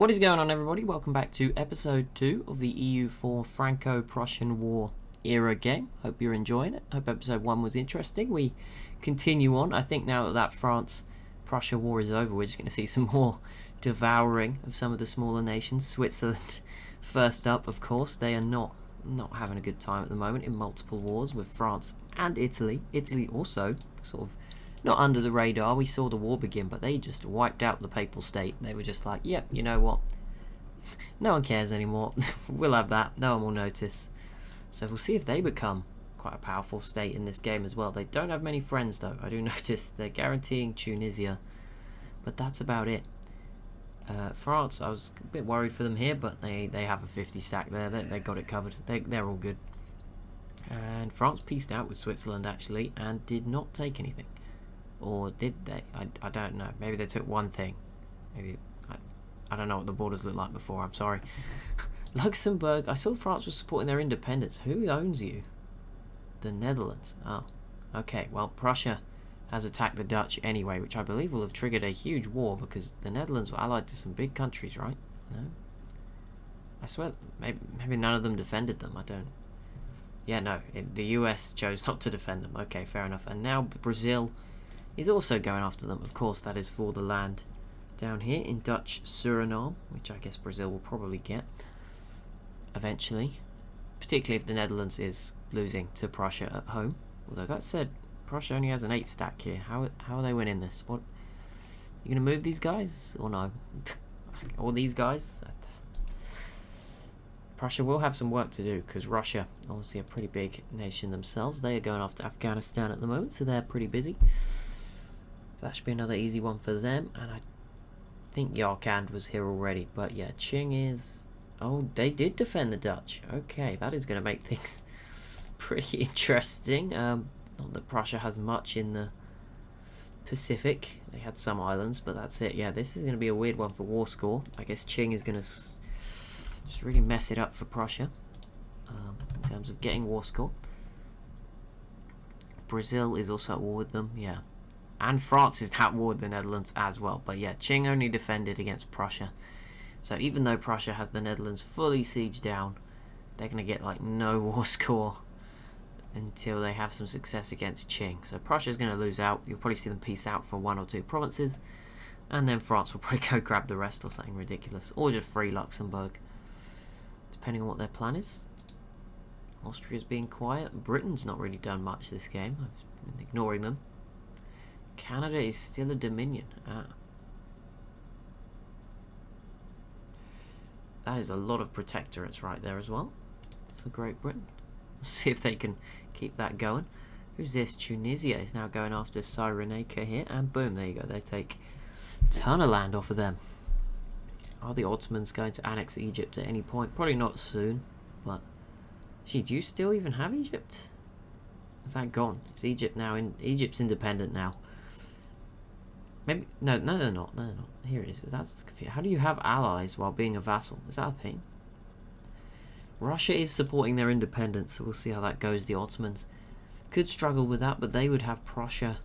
What is going on, everybody? Welcome back to episode 2 of the EU4 Franco-Prussian War era game. Hope you're enjoying it. Hope episode 1 was interesting. We continue on. I think now that France-Prussia war is over, we're just going to see some more devouring of some of the smaller nations. Switzerland first up, of course. They are not having a good time at the moment in multiple wars with France and Italy. Italy also sort of not under the radar. We saw the war begin, but they just wiped out the Papal State. They were just like, yep, you know what? No one cares anymore. We'll have that. No one will notice. So we'll see if they become quite a powerful state in this game as well. They don't have many friends, though. I do notice they're guaranteeing Tunisia, but that's about it. France, I was a bit worried for them here, but they have a 50 stack there. They got it covered. They're all good. And France pieced out with Switzerland, actually, and did not take anything. Or did they? I don't know. Maybe they took one thing. Maybe I don't know what the borders looked like before. I'm sorry. Luxembourg. I saw France was supporting their independence. Who owns you? The Netherlands. Oh, okay. Well, Prussia has attacked the Dutch anyway, which I believe will have triggered a huge war because the Netherlands were allied to some big countries, right? No. I swear, maybe none of them defended them. I don't. Yeah, no. The US chose not to defend them. Okay, fair enough. And now Brazil is also going after them. Of course, that is for the land down here in Dutch Suriname, which I guess Brazil will probably get eventually, particularly if the Netherlands is losing to Prussia at home. Although that said, Prussia only has an 8 stack here. How are they winning this? What, you gonna move these guys or no? Or these guys? Prussia will have some work to do because Russia, obviously a pretty big nation themselves, they are going after Afghanistan at the moment, so they're pretty busy. That should be another easy one for them. And I think Yarkand was here already. But yeah, Qing is... Oh, they did defend the Dutch. Okay, that is going to make things pretty interesting. Not that Prussia has much in the Pacific. They had some islands, but that's it. Yeah, this is going to be a weird one for war score. I guess Qing is going to just really mess it up for Prussia in terms of getting war score. Brazil is also at war with them. Yeah. And France is at war with the Netherlands as well. But yeah, Qing only defended against Prussia. So even though Prussia has the Netherlands fully sieged down, they're going to get like no war score until they have some success against Qing. So Prussia's going to lose out. You'll probably see them peace out for 1 or 2 provinces. And then France will probably go grab the rest or something ridiculous. Or just free Luxembourg, depending on what their plan is. Austria's being quiet. Britain's not really done much this game. I've been ignoring them. Canada is still a dominion. That is a lot of protectorates right there as well for Great Britain. Let's see if they can keep that going. Who's this? Tunisia is now going after Cyrenaica here, and boom, there you go. They take a ton of land off of them. Are the Ottomans going to annex Egypt at any point? Probably not soon, but gee, do you still even have Egypt? Is that gone? Is Egypt now in? Egypt's independent now. Maybe no, they're not. No, they're not. Here it is. That's confusing. How do you have allies while being a vassal? Is that a thing? Russia is supporting their independence, so we'll see how that goes. The Ottomans could struggle with that, but they would have Prussia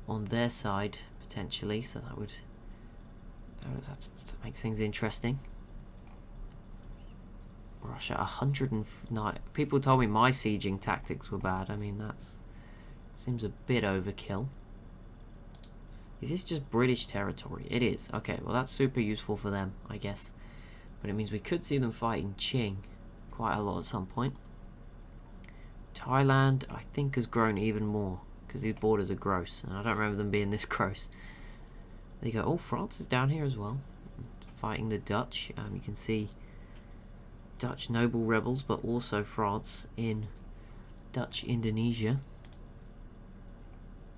on their side potentially, so that that makes things interesting. Russia 109. People told me my sieging tactics were bad. I mean, seems a bit overkill. Is this just British territory? It is. Okay, well that's super useful for them, I guess. But it means we could see them fighting Qing quite a lot at some point. Thailand, I think, has grown even more because these borders are gross, and I don't remember them being this gross. There you go. Oh, France is down here as well, fighting the Dutch. You can see Dutch noble rebels, but also France in Dutch Indonesia.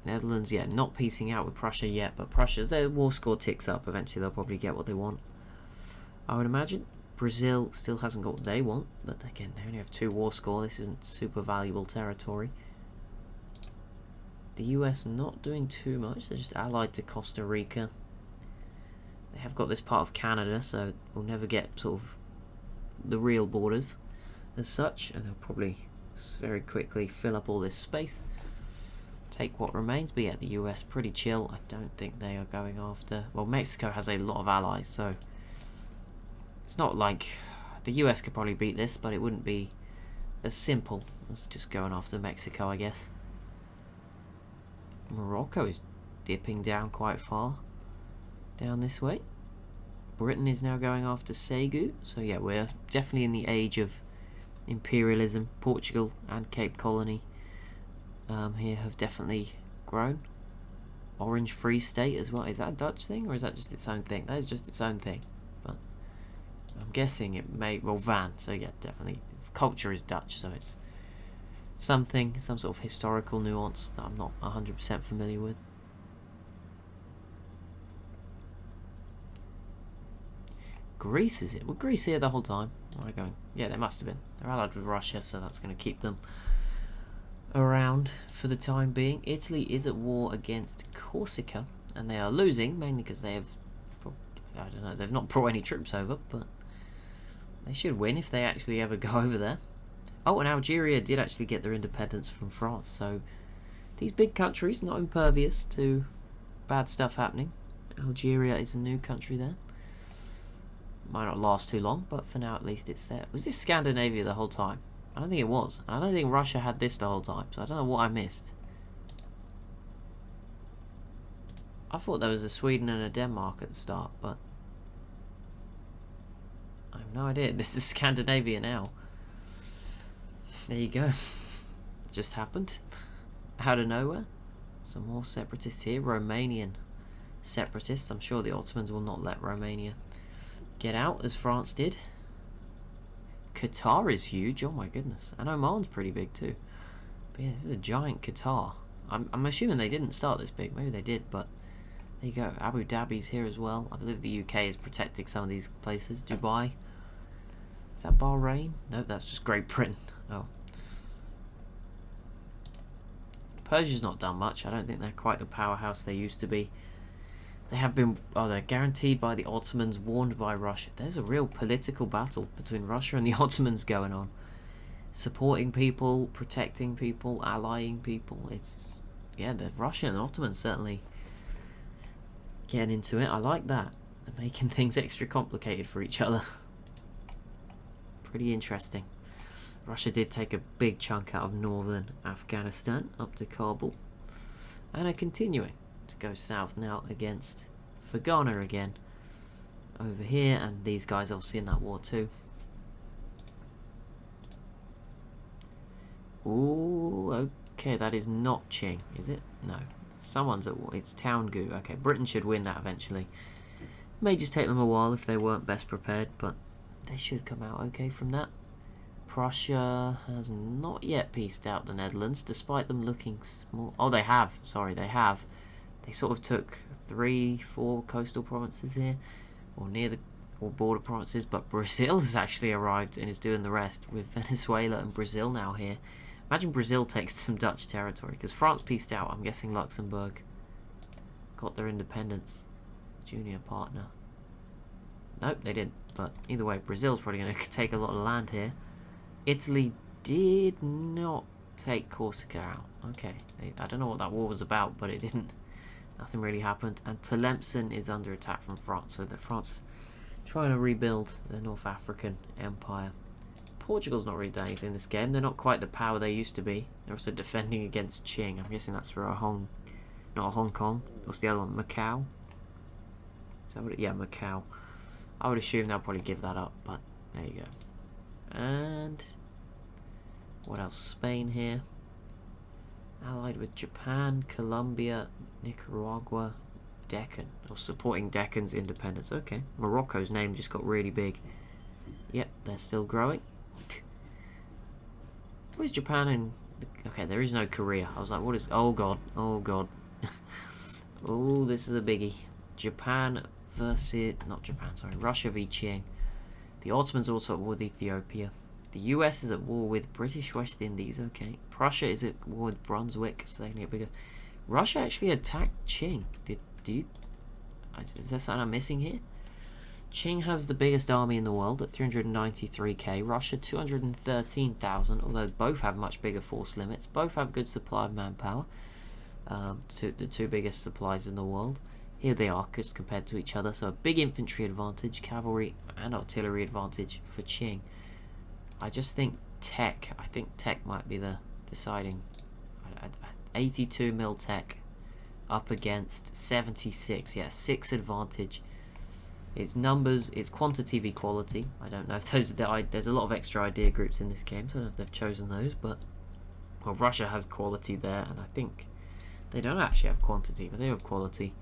Netherlands, yeah, not piecing out with Prussia yet, but Prussia's, their war score ticks up. Eventually they'll probably get what they want, I would imagine. Brazil still hasn't got what they want, but again, they only have 2 war score. This isn't super valuable territory. The US not doing too much. They're just allied to Costa Rica. They have got this part of Canada, so we'll never get sort of the real borders as such, and they'll probably very quickly fill up all this space, take what remains. But yeah, the US pretty chill. I don't think they are going after... Well, Mexico has a lot of allies, so It's not like the US could probably beat this, but it wouldn't be as simple as just going after Mexico, I guess. Morocco is dipping down quite far down this way. Britain is now going after Segu, so yeah, we're definitely in the age of imperialism. Portugal and Cape Colony here have definitely grown. Orange Free State as well. Is that a Dutch thing, or is that just its own thing? That is just its own thing, but I'm guessing it may, well, Van, so yeah, definitely culture is Dutch, so it's something, some sort of historical nuance that I'm not 100% familiar with. Greece, is it? Were Greece here the whole time? Where am I going? Yeah, they must have been. They're allied with Russia, so that's going to keep them around for the time being. Italy is at war against Corsica, and they are losing, mainly because they have, I don't know, they've not brought any troops over, but they should win if they actually ever go over there. Oh, and Algeria did actually get their independence from France, so these big countries not impervious to bad stuff happening. Algeria is a new country there. Might not last too long, but for now at least it's there. Was this Scandinavia the whole time? I don't think it was. I don't think Russia had this the whole time, so I don't know what I missed. I thought there was a Sweden and a Denmark at the start, but I have no idea. This is Scandinavia now. There you go. Just happened. Out of nowhere. Some more separatists here. Romanian separatists. I'm sure the Ottomans will not let Romania get out as France did. Qatar is huge. Oh my goodness. And Oman's pretty big too. But yeah, this is a giant Qatar. I'm assuming they didn't start this big. Maybe they did, but there you go. Abu Dhabi's here as well. I believe the UK is protecting some of these places. Dubai. Is that Bahrain? Nope, that's just Great Britain. Oh. Persia's not done much. I don't think they're quite the powerhouse they used to be. They have been, oh, they're guaranteed by the Ottomans, warned by Russia. There's a real political battle between Russia and the Ottomans going on. Supporting people, protecting people, allying people. It's, yeah, the Russia and the Ottomans certainly getting into it. I like that. They're making things extra complicated for each other. Pretty interesting. Russia did take a big chunk out of northern Afghanistan up to Kabul. And are continuing to go south now against Fergana again over here, and these guys obviously in that war too. Ooh, okay, that is not Qing, is it? No, someone's at war. It's Towngu. Okay, Britain should win that eventually. May just take them a while if they weren't best prepared, but they should come out okay from that. Prussia has not yet pieced out the Netherlands, despite them looking small. Oh, they have. Sorry, they have. They sort of took 3-4 coastal provinces here, or near the border provinces, but Brazil has actually arrived and is doing the rest, with Venezuela and Brazil now here. Imagine Brazil takes some Dutch territory, because France pieced out. I'm guessing Luxembourg got their independence. Junior partner. Nope, they didn't. But either way, Brazil's probably going to take a lot of land here. Italy did not take Corsica out. Okay, I don't know what that war was about, but it didn't. Nothing really happened. And Tlemcen is under attack from France, so that France trying to rebuild the North African Empire. Portugal's not really done anything in this game. They're not quite the power they used to be. They're also defending against Qing. I'm guessing that's for not Hong Kong. What's the other one? Macau? Is that what it? Yeah, Macau. I would assume they'll probably give that up, but there you go. And what else? Spain here. Allied with Japan, Colombia, Nicaragua, Deccan. Or supporting Deccan's independence. Okay. Morocco's name just got really big. Yep, they're still growing. Where's Japan and... Okay, there is no Korea. I was like, what is... Oh, God. Oh, God. Oh, this is a biggie. Japan versus... Not Japan, sorry. Russia v Qing. The Ottomans are also at war with Ethiopia. The US is at war with British West Indies. Okay. Prussia is at war with Brunswick, so they can get bigger. Russia actually attacked Qing. Is there something I'm missing here? Qing has the biggest army in the world at 393k. Russia 213,000, although both have much bigger force limits. Both have good supply of manpower. The two biggest supplies in the world. Here they are, just compared to each other. So a big infantry advantage, cavalry and artillery advantage for Qing. I just think tech. I think tech might be the deciding. 82 mil tech up against 76. Yeah, 6 advantage. It's numbers, it's quantity v quality. I don't know if those are there's a lot of extra idea groups in this game, so I don't know if they've chosen those, but well, Russia has quality there, and I think they don't actually have quantity, but they have quality.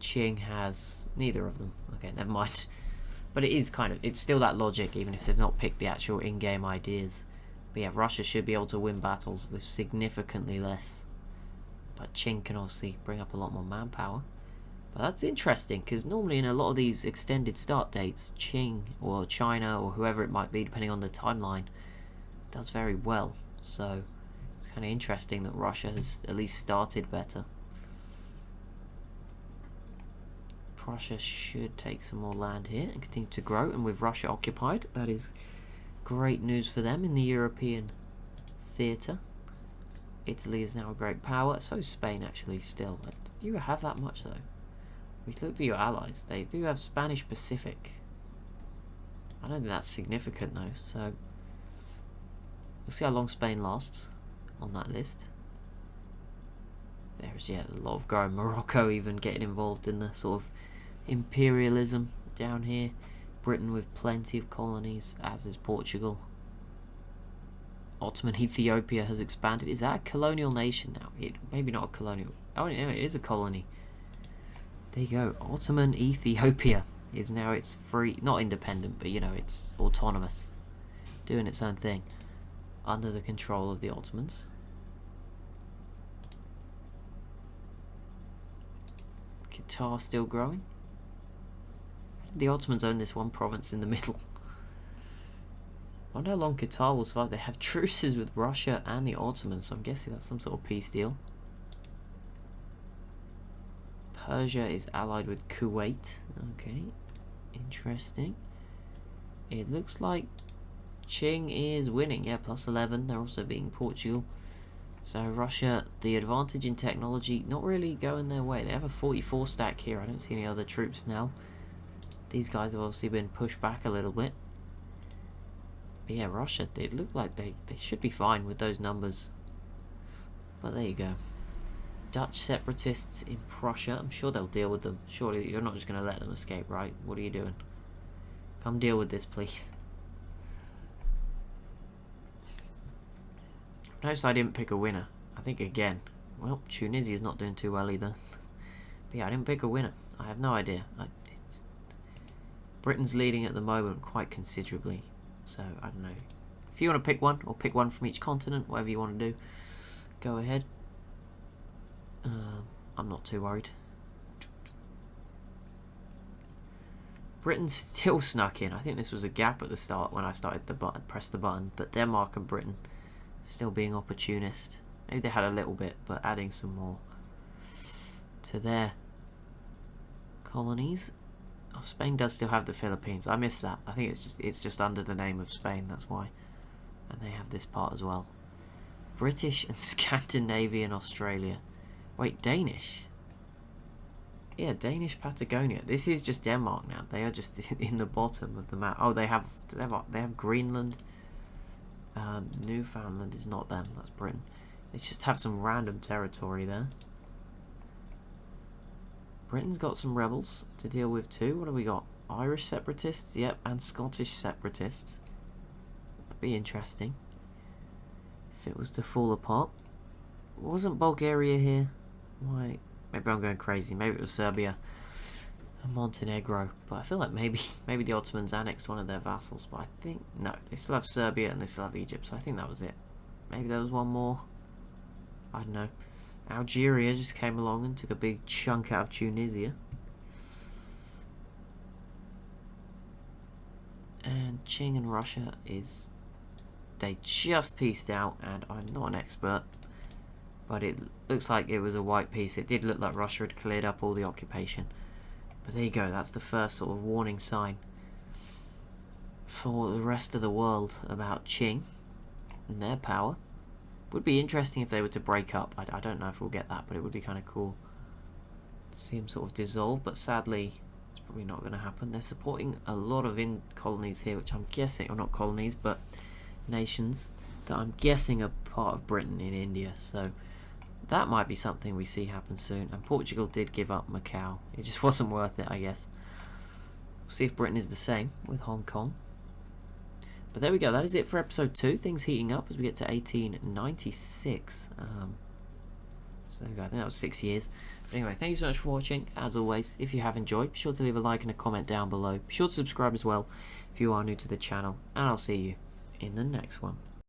Qing has neither of them. Okay, never mind. But it is kind of, it's still that logic, even if they've not picked the actual in-game ideas. But yeah, Russia should be able to win battles with significantly less. But Qing can obviously bring up a lot more manpower. But that's interesting, because normally in a lot of these extended start dates, Qing or China or whoever it might be, depending on the timeline, does very well. So it's kind of interesting that Russia has at least started better. Prussia should take some more land here and continue to grow, and with Russia occupied, that is great news for them in the European theatre. Italy is now a great power, so is Spain actually still. Do you have that much though? We looked at your allies, they do have Spanish Pacific. I don't think that's significant though, so we'll see how long Spain lasts on that list. There's, yeah, a lot of growing. Morocco even getting involved in the sort of imperialism down here. Britain with plenty of colonies, as is Portugal. Ottoman Ethiopia has expanded. Is that a colonial nation now? Maybe not a colonial. Oh, no, it is a colony. There you go. Ottoman Ethiopia is now, it's free, not independent, but you know, it's autonomous, doing its own thing under the control of the Ottomans. Qatar still growing. The Ottomans own this one province in the middle. I wonder how long Qatar will survive. They have truces with Russia and the Ottomans, so I'm guessing that's some sort of peace deal. Persia is allied with Kuwait. Okay, interesting. It looks like Qing is winning. Yeah, plus 11. They're also beating Portugal. So Russia, the advantage in technology, not really going their way. They have a 44 stack here. I don't see any other troops now. These guys have obviously been pushed back a little bit. But yeah, Russia, it looked like they should be fine with those numbers. But there you go. Dutch separatists in Prussia. I'm sure they'll deal with them. Surely you're not just going to let them escape, right? What are you doing? Come deal with this, please. Notice I didn't pick a winner. I think again. Well, Tunisia's not doing too well either. But yeah, I didn't pick a winner. I have no idea. Britain's leading at the moment quite considerably. So, I don't know. If you want to pick one, or pick one from each continent, whatever you want to do, go ahead. I'm not too worried. Britain still snuck in. I think this was a gap at the start when I started the button, pressed the button. But Denmark and Britain still being opportunist. Maybe they had a little bit, but adding some more to their colonies. Oh, Spain does still have the Philippines. I missed that. I think it's just under the name of Spain. That's why. And they have this part as well. British and Scandinavian Australia. Wait, Danish? Yeah, Danish Patagonia. This is just Denmark now. They are just in the bottom of the map. Oh, they have Greenland. Newfoundland is not them. That's Britain. They just have some random territory there. Britain's got some rebels to deal with too. What have we got? Irish separatists, yep, and Scottish separatists. That'd be interesting if it was to fall apart. Wasn't Bulgaria here? Why? Maybe I'm going crazy. Maybe it was Serbia and Montenegro. But I feel like maybe the Ottomans annexed one of their vassals. But I think no, they still have Serbia and they still have Egypt. So I think that was it. Maybe there was one more. I don't know. Algeria just came along and took a big chunk out of Tunisia. And Qing and Russia is... They just pieced out, and I'm not an expert, but it looks like it was a white piece. It did look like Russia had cleared up all the occupation. But there you go, that's the first sort of warning sign for the rest of the world about Qing and their power. Would be interesting if they were to break up. I don't know if we'll get that, but it would be kind of cool see them sort of dissolve, but sadly it's probably not going to happen. They're supporting a lot of colonies here, which I'm guessing, or not colonies, but nations that I'm guessing are part of Britain in India, so that might be something we see happen soon. And Portugal did give up Macau. It just wasn't worth it, I guess. We'll see if Britain is the same with Hong Kong. But there we go, that is it for episode 2. Things heating up as we get to 1896. So there we go, I think that was 6 years. But anyway, thank you so much for watching. As always, if you have enjoyed, be sure to leave a like and a comment down below. Be sure to subscribe as well if you are new to the channel. And I'll see you in the next one.